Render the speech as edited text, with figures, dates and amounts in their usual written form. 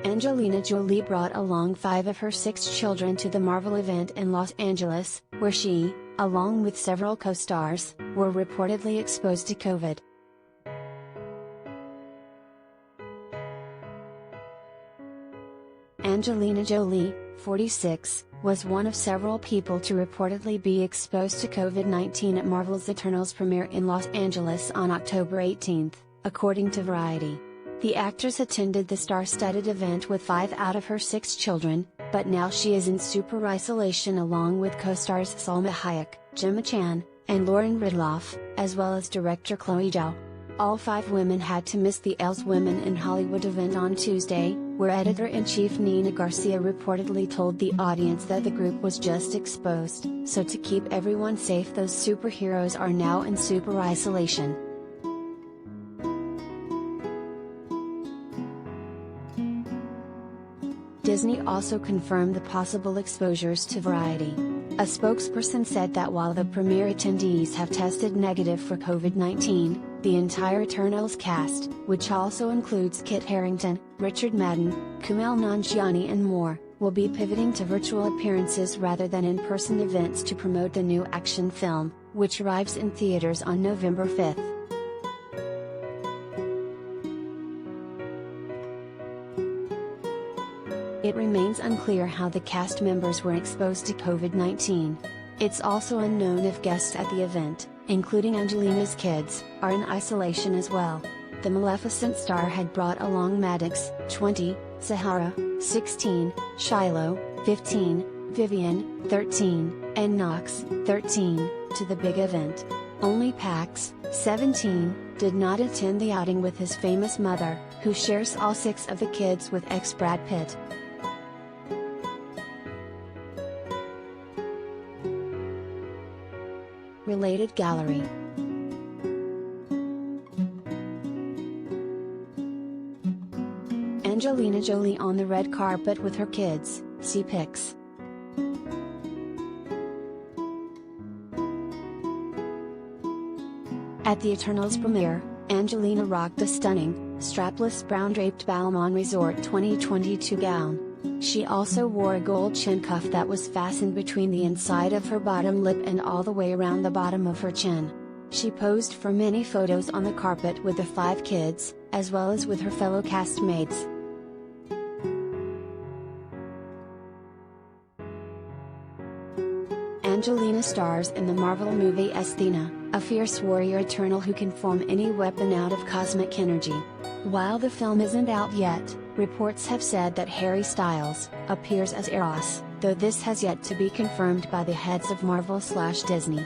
Angelina Jolie brought along 5 of her 6 children to the Marvel event in Los Angeles, where she, along with several co-stars, were reportedly exposed to COVID. Angelina Jolie, 46, was one of several people to reportedly be exposed to COVID-19 at Marvel's Eternals premiere in Los Angeles on October 18, according to Variety. The actress attended the star-studded event with 5 out of her 6 children, but now she is in super isolation along with co-stars Salma Hayek, Gemma and Lauren Ridloff, as well as director Chloe Zhao. All 5 women had to miss the Elle's Women in Hollywood event on Tuesday, where editor-in-chief Nina Garcia reportedly told the audience that the group was just exposed, so to keep everyone safe those superheroes are now in super isolation. Disney also confirmed the possible exposures to Variety. A spokesperson said that while the premiere attendees have tested negative for COVID-19, the entire Eternals cast, which also includes Kit Harington, Richard Madden, Kumail Nanjiani and more, will be pivoting to virtual appearances rather than in-person events to promote the new action film, which arrives in theaters on November 5. It remains unclear how the cast members were exposed to COVID-19. It's also unknown if guests at the event, including Angelina's kids, are in isolation as well. The Maleficent star had brought along Maddox, 20, Sahara, 16, Shiloh, 15, Vivian, 13, and Knox, 13, to the big event. Only Pax, 17, did not attend the outing with his famous mother, who shares all 6 of the kids with ex-Brad Pitt. Related gallery. Angelina Jolie on the red carpet with her kids, see pics. At the Eternals premiere, Angelina rocked a stunning, strapless brown draped Balmain Resort 2022 gown. She also wore a gold chin cuff that was fastened between the inside of her bottom lip and all the way around the bottom of her chin. She posed for many photos on the carpet with the 5 kids, as well as with her fellow castmates. Angelina stars in the Marvel movie Athena, a fierce warrior Eternal who can form any weapon out of cosmic energy. While the film isn't out yet, reports have said that Harry Styles appears as Eros, though this has yet to be confirmed by the heads of Marvel/Disney.